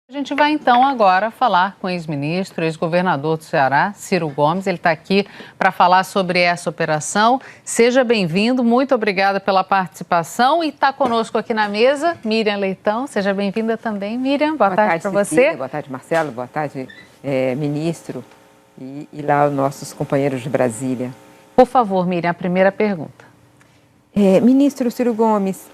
A gente vai então agora falar com o ex-ministro, ex-governador do Ceará, Ciro Gomes. Ele está aqui para falar sobre essa operação. Seja bem-vindo, muito obrigada pela participação. E está conosco aqui na mesa, Miriam Leitão. Seja bem-vinda também, Miriam. Boa tarde para você. Boa tarde, Marcelo. Boa tarde, ministro. E lá os nossos companheiros de Brasília. Por favor, Miriam, a primeira pergunta. Ministro Ciro Gomes,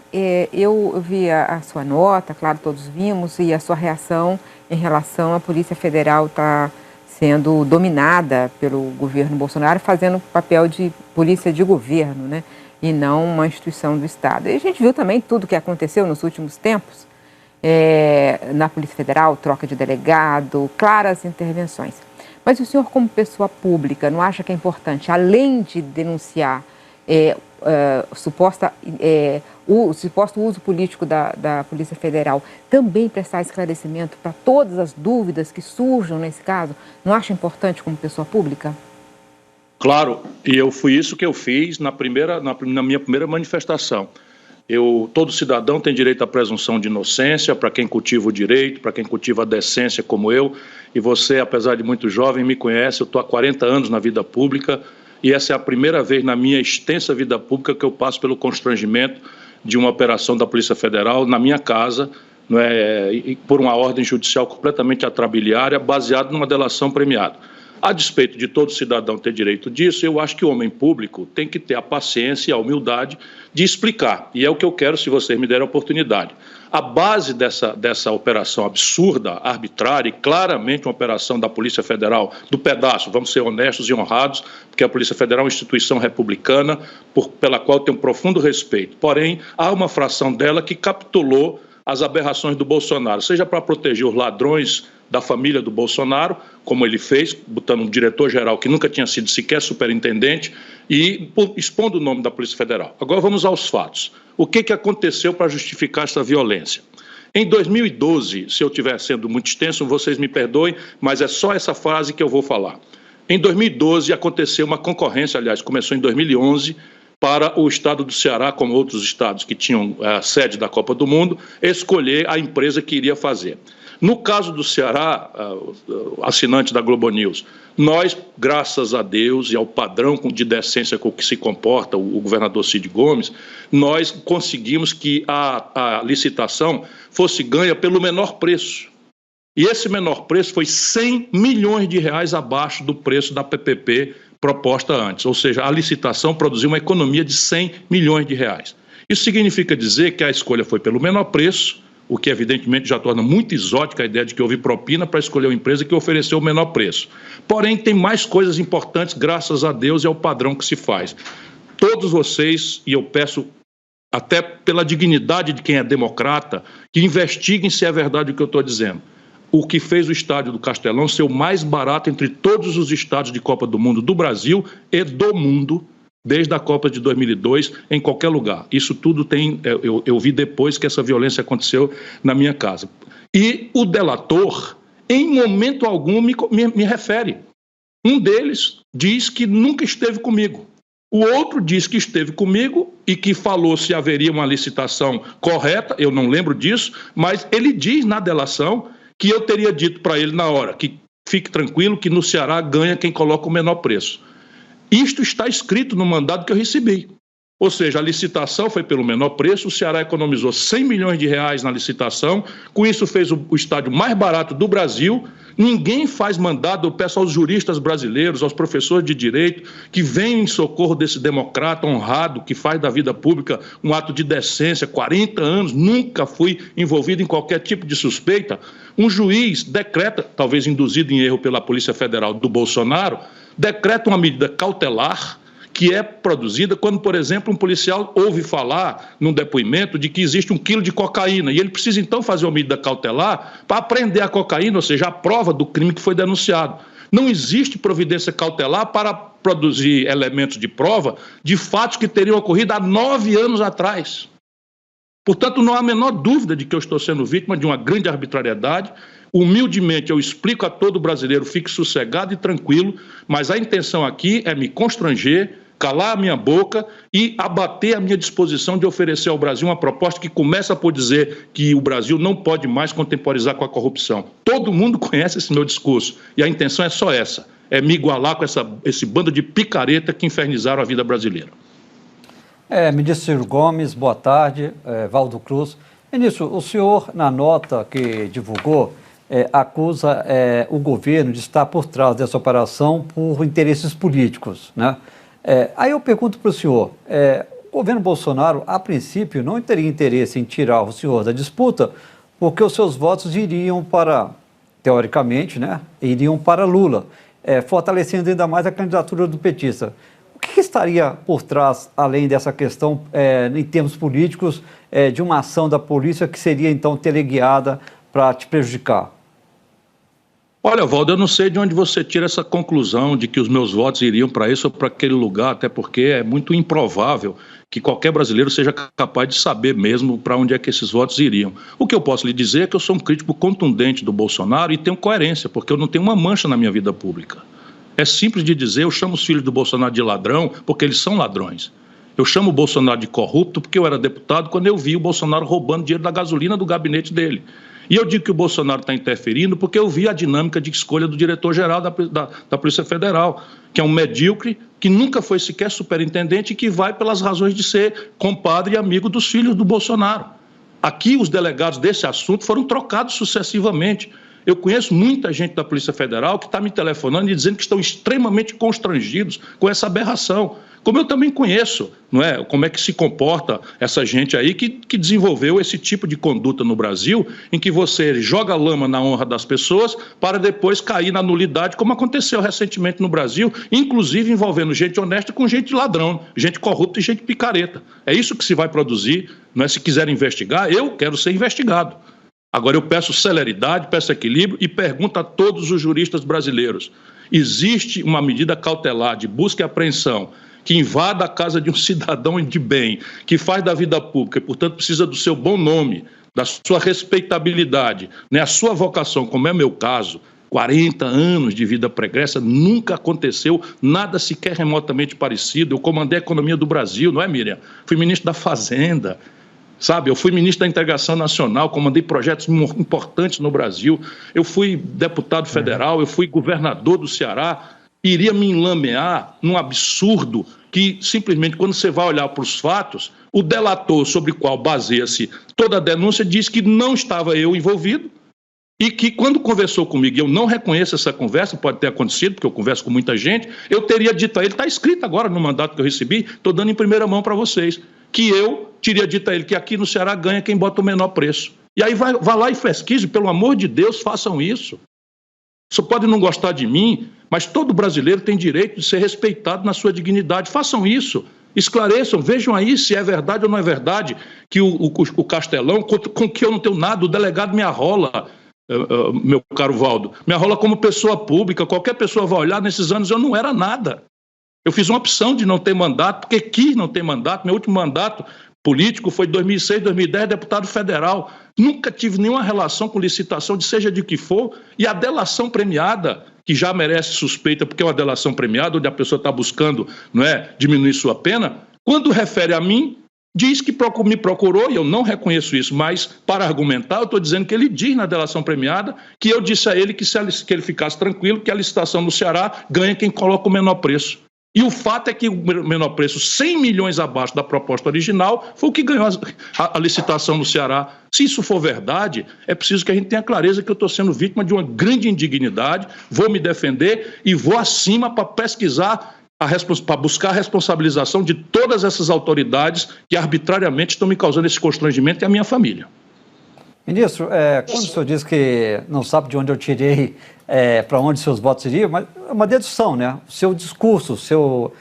eu vi a sua nota, claro, todos vimos, e a sua reação em relação à Polícia Federal estar sendo dominada pelo governo Bolsonaro, fazendo papel de polícia de governo, né? E não uma instituição do Estado. E a gente viu também tudo o que aconteceu nos últimos tempos na Polícia Federal, troca de delegado, claras intervenções. Mas o senhor, como pessoa pública, não acha que é importante, além de denunciar o suposto uso político da Polícia Federal, também prestar esclarecimento para todas as dúvidas que surjam nesse caso? Não acha importante como pessoa pública? Claro, e foi isso que eu fiz na minha primeira manifestação. Todo cidadão tem direito à presunção de inocência, para quem cultiva o direito, para quem cultiva a decência como eu, e você, apesar de muito jovem, me conhece, eu estou há 40 anos na vida pública, e essa é a primeira vez na minha extensa vida pública que eu passo pelo constrangimento de uma operação da Polícia Federal na minha casa, por uma ordem judicial completamente atrabiliária, baseada numa delação premiada. A despeito de todo cidadão ter direito disso, eu acho que o homem público tem que ter a paciência e a humildade de explicar, e é o que eu quero se vocês me derem a oportunidade. A base dessa operação absurda, arbitrária e claramente uma operação da Polícia Federal, do pedaço, vamos ser honestos e honrados, porque a Polícia Federal é uma instituição republicana pela qual eu tenho um profundo respeito. Porém, há uma fração dela que capitulou as aberrações do Bolsonaro, seja para proteger os ladrões da família do Bolsonaro, como ele fez, botando um diretor-geral que nunca tinha sido sequer superintendente e expondo o nome da Polícia Federal. Agora vamos aos fatos. O que aconteceu para justificar essa violência? Em 2012, se eu estiver sendo muito extenso, vocês me perdoem, mas é só essa frase que eu vou falar. Em 2012 aconteceu uma concorrência, aliás, começou em 2011, para o estado do Ceará, como outros estados que tinham a sede da Copa do Mundo, escolher a empresa que iria fazer. No caso do Ceará, assinante da Globo News, nós, graças a Deus e ao padrão de decência com que se comporta o governador Cid Gomes, nós conseguimos que a licitação fosse ganha pelo menor preço. E esse menor preço foi 100 milhões de reais abaixo do preço da PPP proposta antes. Ou seja, a licitação produziu uma economia de 100 milhões de reais. Isso significa dizer que a escolha foi pelo menor preço, o que evidentemente já torna muito exótica a ideia de que houve propina para escolher uma empresa que ofereceu o menor preço. Porém, tem mais coisas importantes, graças a Deus, e ao padrão que se faz. Todos vocês, e eu peço até pela dignidade de quem é democrata, que investiguem se é verdade o que eu estou dizendo. O que fez o estádio do Castelão ser o mais barato entre todos os estádios de Copa do Mundo do Brasil e do mundo, desde a Copa de 2002, em qualquer lugar. Isso tudo eu vi depois que essa violência aconteceu na minha casa. E o delator, em momento algum, me refere. Um deles diz que nunca esteve comigo. O outro diz que esteve comigo e que falou se haveria uma licitação correta, eu não lembro disso, mas ele diz na delação que eu teria dito para ele na hora, que fique tranquilo que no Ceará ganha quem coloca o menor preço. Isto está escrito no mandado que eu recebi. Ou seja, a licitação foi pelo menor preço, o Ceará economizou 100 milhões de reais na licitação, com isso fez o estádio mais barato do Brasil. Ninguém faz mandado, eu peço aos juristas brasileiros, aos professores de direito, que venham em socorro desse democrata honrado, que faz da vida pública um ato de decência, 40 anos, nunca fui envolvido em qualquer tipo de suspeita. Um juiz decreta, talvez induzido em erro pela Polícia Federal do Bolsonaro, decreta uma medida cautelar que é produzida quando, por exemplo, um policial ouve falar num depoimento de que existe 1 quilo de cocaína e ele precisa então fazer uma medida cautelar para apreender a cocaína, ou seja, a prova do crime que foi denunciado. Não existe providência cautelar para produzir elementos de prova de fatos que teriam ocorrido há 9 anos atrás. Portanto, não há a menor dúvida de que eu estou sendo vítima de uma grande arbitrariedade. Humildemente, eu explico a todo brasileiro, fique sossegado e tranquilo, mas a intenção aqui é me constranger, calar a minha boca e abater a minha disposição de oferecer ao Brasil uma proposta que começa por dizer que o Brasil não pode mais contemporizar com a corrupção. Todo mundo conhece esse meu discurso e a intenção é só essa, é me igualar com esse bando de picareta que infernizaram a vida brasileira. Ministro Ciro Gomes, boa tarde. Valdo Cruz. Ministro, o senhor, na nota que divulgou, acusa o governo de estar por trás dessa operação por interesses políticos, né? Aí eu pergunto para o senhor, o governo Bolsonaro, a princípio, não teria interesse em tirar o senhor da disputa, porque os seus votos iriam para, teoricamente, né, iriam para Lula, fortalecendo ainda mais a candidatura do petista. O que estaria por trás, além dessa questão, em termos políticos, de uma ação da polícia que seria, então, teleguiada para te prejudicar? Olha, Valdo, eu não sei de onde você tira essa conclusão de que os meus votos iriam para isso ou para aquele lugar, até porque é muito improvável que qualquer brasileiro seja capaz de saber mesmo para onde é que esses votos iriam. O que eu posso lhe dizer é que eu sou um crítico contundente do Bolsonaro e tenho coerência, porque eu não tenho uma mancha na minha vida pública. É simples de dizer, eu chamo os filhos do Bolsonaro de ladrão porque eles são ladrões. Eu chamo o Bolsonaro de corrupto porque eu era deputado quando eu vi o Bolsonaro roubando dinheiro da gasolina do gabinete dele. E eu digo que o Bolsonaro está interferindo porque eu vi a dinâmica de escolha do diretor-geral da Polícia Federal, que é um medíocre, que nunca foi sequer superintendente e que vai pelas razões de ser compadre e amigo dos filhos do Bolsonaro. Aqui os delegados desse assunto foram trocados sucessivamente. Eu conheço muita gente da Polícia Federal que está me telefonando e dizendo que estão extremamente constrangidos com essa aberração. Como eu também conheço, não é, como é que se comporta essa gente aí que desenvolveu esse tipo de conduta no Brasil, em que você joga lama na honra das pessoas para depois cair na nulidade, como aconteceu recentemente no Brasil, inclusive envolvendo gente honesta com gente ladrão, gente corrupta e gente picareta. É isso que se vai produzir, não é? Se quiserem investigar, eu quero ser investigado. Agora eu peço celeridade, peço equilíbrio e pergunto a todos os juristas brasileiros: existe uma medida cautelar de busca e apreensão que invada a casa de um cidadão de bem, que faz da vida pública e, portanto, precisa do seu bom nome, da sua respeitabilidade, né? A sua vocação, como é o meu caso, 40 anos de vida pregressa, nunca aconteceu nada sequer remotamente parecido. Eu comandei a economia do Brasil, não é, Miriam? Fui ministro da Fazenda, sabe? Eu fui ministro da Integração Nacional, comandei projetos importantes no Brasil, eu fui deputado federal, eu fui governador do Ceará. Iria me enlamear num absurdo que, simplesmente, quando você vai olhar para os fatos, o delator sobre o qual baseia-se toda a denúncia diz que não estava eu envolvido e que, quando conversou comigo, eu não reconheço essa conversa, pode ter acontecido, porque eu converso com muita gente, eu teria dito a ele, está escrito agora no mandato que eu recebi, estou dando em primeira mão para vocês, que eu teria dito a ele que aqui no Ceará ganha quem bota o menor preço. E aí vá lá e pesquise, pelo amor de Deus, façam isso. Você pode não gostar de mim, mas todo brasileiro tem direito de ser respeitado na sua dignidade. Façam isso, esclareçam, vejam aí se é verdade ou não é verdade que o Castelão, com que eu não tenho nada, o delegado me arrola, meu caro Valdo, me arrola como pessoa pública, qualquer pessoa vai olhar, nesses anos eu não era nada. Eu fiz uma opção de não ter mandato, porque quis não ter mandato, meu último mandato político foi 2006, 2010, deputado federal. Nunca tive nenhuma relação com licitação, de seja de que for, e a delação premiada, que já merece suspeita, porque é uma delação premiada, onde a pessoa está buscando, não é, diminuir sua pena, quando refere a mim, diz que me procurou, e eu não reconheço isso, mas para argumentar, eu estou dizendo que ele diz na delação premiada que eu disse a ele que ele ficasse tranquilo, que a licitação no Ceará ganha quem coloca o menor preço. E o fato é que o menor preço, 100 milhões abaixo da proposta original, foi o que ganhou a licitação no Ceará. Se isso for verdade, é preciso que a gente tenha clareza que eu estou sendo vítima de uma grande indignidade, vou me defender e vou acima para pesquisar, para buscar a responsabilização de todas essas autoridades que arbitrariamente estão me causando esse constrangimento e a minha família. Ministro, quando o senhor diz que não sabe de onde eu tirei, para onde seus votos iriam, mas é uma dedução, né? O seu discurso,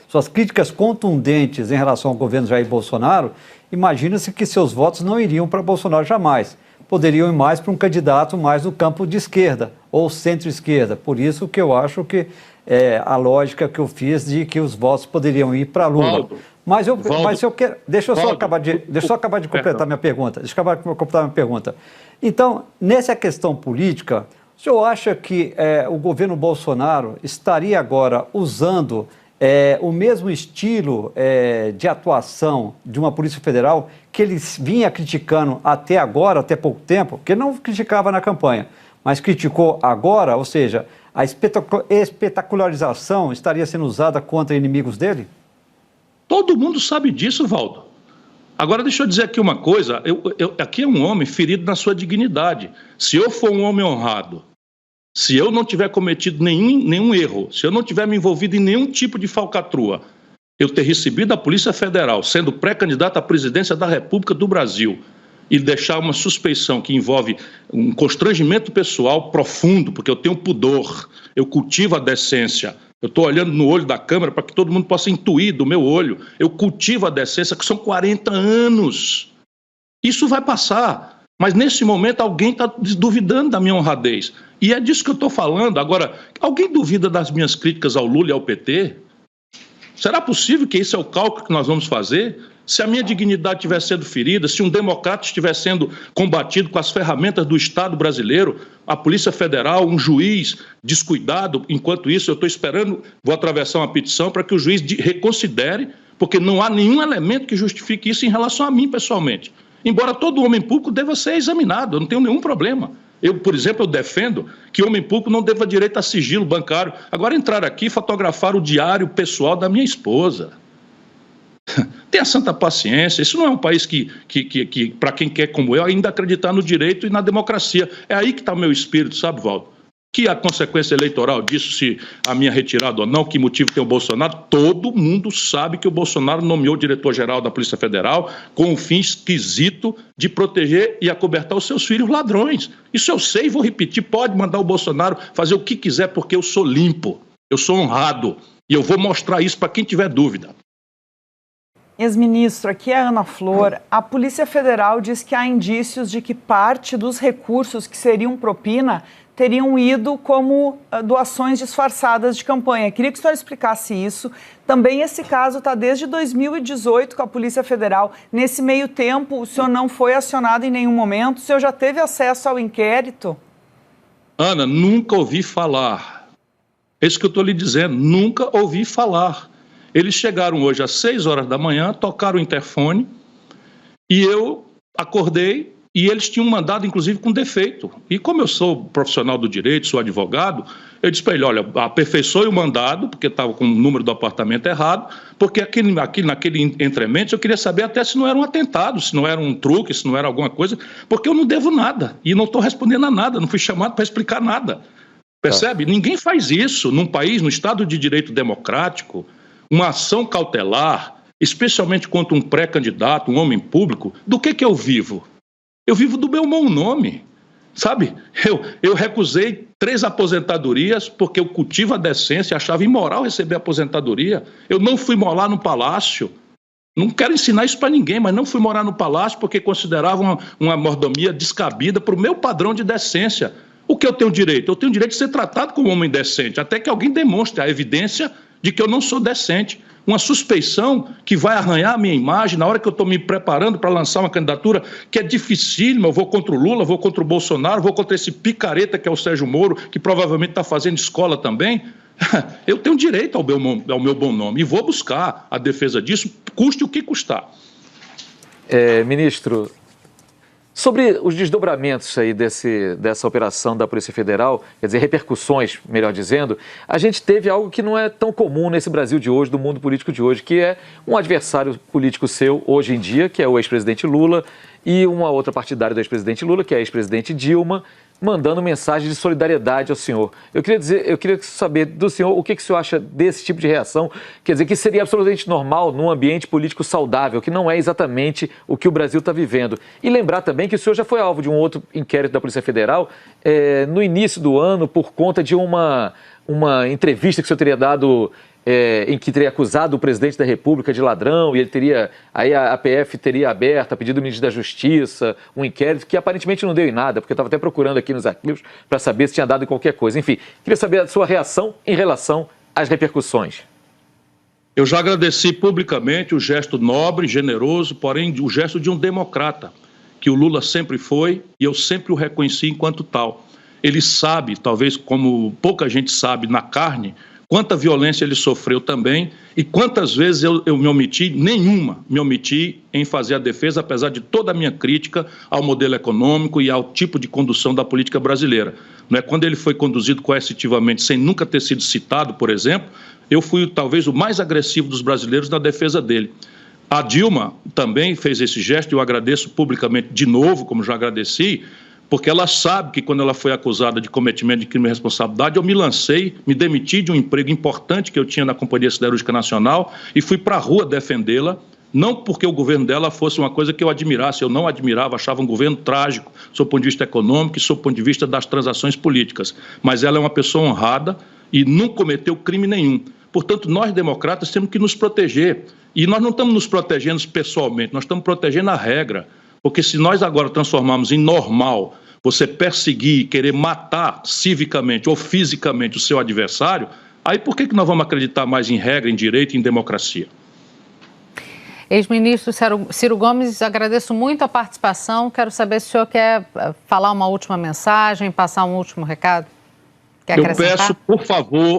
suas críticas contundentes em relação ao governo Jair Bolsonaro, imagina-se que seus votos não iriam para Bolsonaro jamais. Poderiam ir mais para um candidato mais no campo de esquerda ou centro-esquerda. Por isso que eu acho que a lógica que eu fiz de que os votos poderiam ir para Lula. Valdo, mas eu quero. Deixa eu só acabar de completar minha pergunta. Então, nessa questão política, o senhor acha que o governo Bolsonaro estaria agora usando o mesmo estilo de atuação de uma Polícia Federal que ele vinha criticando até agora, até pouco tempo, porque não criticava na campanha, mas criticou agora, ou seja, a espetacularização estaria sendo usada contra inimigos dele? Todo mundo sabe disso, Valdo. Agora, deixa eu dizer aqui uma coisa, aqui é um homem ferido na sua dignidade. Se eu for um homem honrado, se eu não tiver cometido nenhum erro, se eu não tiver me envolvido em nenhum tipo de falcatrua, eu ter recebido a Polícia Federal, sendo pré-candidato à presidência da República do Brasil, e deixar uma suspeição que envolve um constrangimento pessoal profundo, porque eu tenho pudor, eu cultivo a decência, eu estou olhando no olho da câmera para que todo mundo possa intuir do meu olho, eu cultivo a decência, que são 40 anos. Isso vai passar. Mas, nesse momento, alguém está duvidando da minha honradez. E é disso que eu estou falando. Agora, alguém duvida das minhas críticas ao Lula e ao PT? Será possível que esse é o cálculo que nós vamos fazer? Se a minha dignidade estiver sendo ferida, se um democrata estiver sendo combatido com as ferramentas do Estado brasileiro, a Polícia Federal, um juiz descuidado, enquanto isso eu estou esperando, vou atravessar uma petição para que o juiz reconsidere, porque não há nenhum elemento que justifique isso em relação a mim pessoalmente. Embora todo homem público deva ser examinado, eu não tenho nenhum problema. Eu, por exemplo, eu defendo que homem público não deva direito a sigilo bancário. Agora, entrar aqui e fotografar o diário pessoal da minha esposa. Tenha santa paciência. Isso não é um país que para quem quer como eu, ainda acreditar no direito e na democracia. É aí que está o meu espírito, sabe, Valdo? Que a consequência eleitoral disso, se a minha retirada ou não, que motivo tem o Bolsonaro, todo mundo sabe que o Bolsonaro nomeou o diretor-geral da Polícia Federal com o fim esquisito de proteger e acobertar os seus filhos ladrões. Isso eu sei e vou repetir, pode mandar o Bolsonaro fazer o que quiser, porque eu sou limpo, eu sou honrado, e eu vou mostrar isso para quem tiver dúvida. Ex-ministro, aqui é a Ana Flor. A Polícia Federal diz que há indícios de que parte dos recursos que seriam propina teriam ido como doações disfarçadas de campanha. Queria que o senhor explicasse isso. Também esse caso está desde 2018 com a Polícia Federal. Nesse meio tempo, o senhor não foi acionado em nenhum momento? O senhor já teve acesso ao inquérito? Ana, nunca ouvi falar. É isso que eu estou lhe dizendo, nunca ouvi falar. Eles chegaram hoje às 6 horas da manhã, tocaram o interfone e eu acordei e eles tinham mandado, inclusive, com defeito. E como eu sou profissional do direito, sou advogado, eu disse para ele, olha, aperfeiçoe o mandado, porque estava com o número do apartamento errado, porque naquele entrementes eu queria saber até se não era um atentado, se não era um truque, se não era alguma coisa, porque eu não devo nada e não estou respondendo a nada, não fui chamado para explicar nada. Percebe? Ninguém faz isso num país, no Estado de Direito democrático. Uma ação cautelar, especialmente contra um pré-candidato, um homem público, do que eu vivo? Eu vivo do meu bom nome, sabe? Eu recusei 3 aposentadorias porque eu cultivo a decência, achava imoral receber aposentadoria. Eu não fui morar no palácio. Não quero ensinar isso para ninguém, mas não fui morar no palácio porque considerava uma mordomia descabida para o meu padrão de decência. O que eu tenho direito? Eu tenho direito de ser tratado como um homem decente, até que alguém demonstre a evidência de que eu não sou decente. Uma suspeição que vai arranhar a minha imagem na hora que eu estou me preparando para lançar uma candidatura que é dificílima. Eu vou contra o Lula, vou contra o Bolsonaro, vou contra esse picareta que é o Sérgio Moro, que provavelmente está fazendo escola também. Eu tenho direito ao meu bom nome e vou buscar a defesa disso, custe o que custar. Ministro, sobre os desdobramentos aí dessa operação da Polícia Federal, quer dizer, repercussões, melhor dizendo, a gente teve algo que não é tão comum nesse Brasil de hoje, do mundo político de hoje, que é um adversário político seu, hoje em dia, que é o ex-presidente Lula, e uma outra partidária do ex-presidente Lula, que é a ex-presidente Dilma, mandando mensagem de solidariedade ao senhor. Eu queria saber do senhor o que o senhor acha desse tipo de reação, quer dizer, que seria absolutamente normal num ambiente político saudável, que não é exatamente o que o Brasil está vivendo. E lembrar também que o senhor já foi alvo de um outro inquérito da Polícia Federal no início do ano por conta de uma entrevista que o senhor teria dado em que teria acusado o presidente da República de ladrão, e ele aí a PF teria aberto, a pedido do ministro da Justiça, um inquérito que aparentemente não deu em nada, porque eu estava até procurando aqui nos arquivos para saber se tinha dado em qualquer coisa. Enfim, queria saber a sua reação em relação às repercussões. Eu já agradeci publicamente o gesto nobre, generoso, porém o gesto de um democrata, que o Lula sempre foi e eu sempre o reconheci enquanto tal. Ele sabe, talvez como pouca gente sabe na carne, quanta violência ele sofreu também e quantas vezes eu me omiti, me omiti em fazer a defesa, apesar de toda a minha crítica ao modelo econômico e ao tipo de condução da política brasileira. Não é? Quando ele foi conduzido coercitivamente, sem nunca ter sido citado, por exemplo, eu fui talvez o mais agressivo dos brasileiros na defesa dele. A Dilma também fez esse gesto, e eu agradeço publicamente de novo, como já agradeci, porque ela sabe que quando ela foi acusada de cometimento de crime de responsabilidade, eu me lancei, me demiti de um emprego importante que eu tinha na Companhia Siderúrgica Nacional e fui para a rua defendê-la, não porque o governo dela fosse uma coisa que eu admirasse, eu não admirava, achava um governo trágico, sob o ponto de vista econômico e sob o ponto de vista das transações políticas, mas ela é uma pessoa honrada e não cometeu crime nenhum. Portanto, nós democratas temos que nos proteger, e nós não estamos nos protegendo pessoalmente, nós estamos protegendo a regra, porque se nós agora transformarmos em normal você perseguir e querer matar civicamente ou fisicamente o seu adversário, aí por que nós vamos acreditar mais em regra, em direito e em democracia? Ex-ministro Ciro Gomes, agradeço muito a participação. Quero saber se o senhor quer falar uma última mensagem, passar um último recado. Quer acrescentar?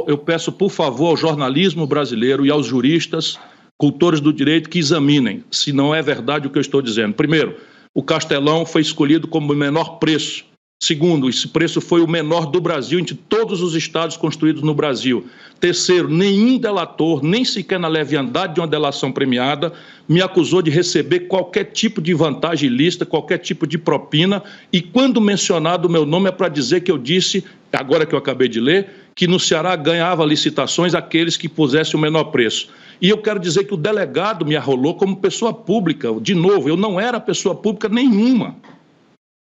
Eu peço, por favor, ao jornalismo brasileiro e aos juristas, cultores do direito, que examinem se não é verdade o que eu estou dizendo. Primeiro, o Castelão foi escolhido como o menor preço. Segundo, esse preço foi o menor do Brasil, entre todos os estados construídos no Brasil. Terceiro, nenhum delator, nem sequer na leviandade de uma delação premiada, me acusou de receber qualquer tipo de vantagem ilícita, qualquer tipo de propina. E quando mencionado o meu nome é para dizer que eu disse, agora que eu acabei de ler, que no Ceará ganhava licitações aqueles que pusessem o menor preço. E eu quero dizer que o delegado me arrolou como pessoa pública. De novo, eu não era pessoa pública nenhuma.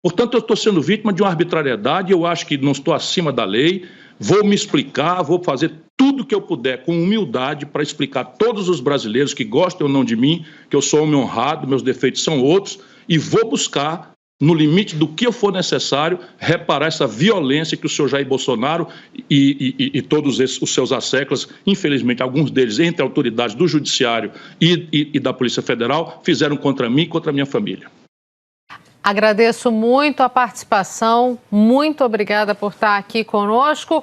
Portanto, eu estou sendo vítima de uma arbitrariedade, eu acho que não estou acima da lei, vou me explicar, vou fazer tudo o que eu puder com humildade para explicar a todos os brasileiros que gostam ou não de mim, que eu sou homem honrado, meus defeitos são outros, e vou buscar, no limite do que eu for necessário, reparar essa violência que o senhor Jair Bolsonaro e todos os seus asseclas, infelizmente alguns deles entre autoridades do Judiciário e da Polícia Federal, fizeram contra mim e contra a minha família. Agradeço muito a participação, muito obrigada por estar aqui conosco.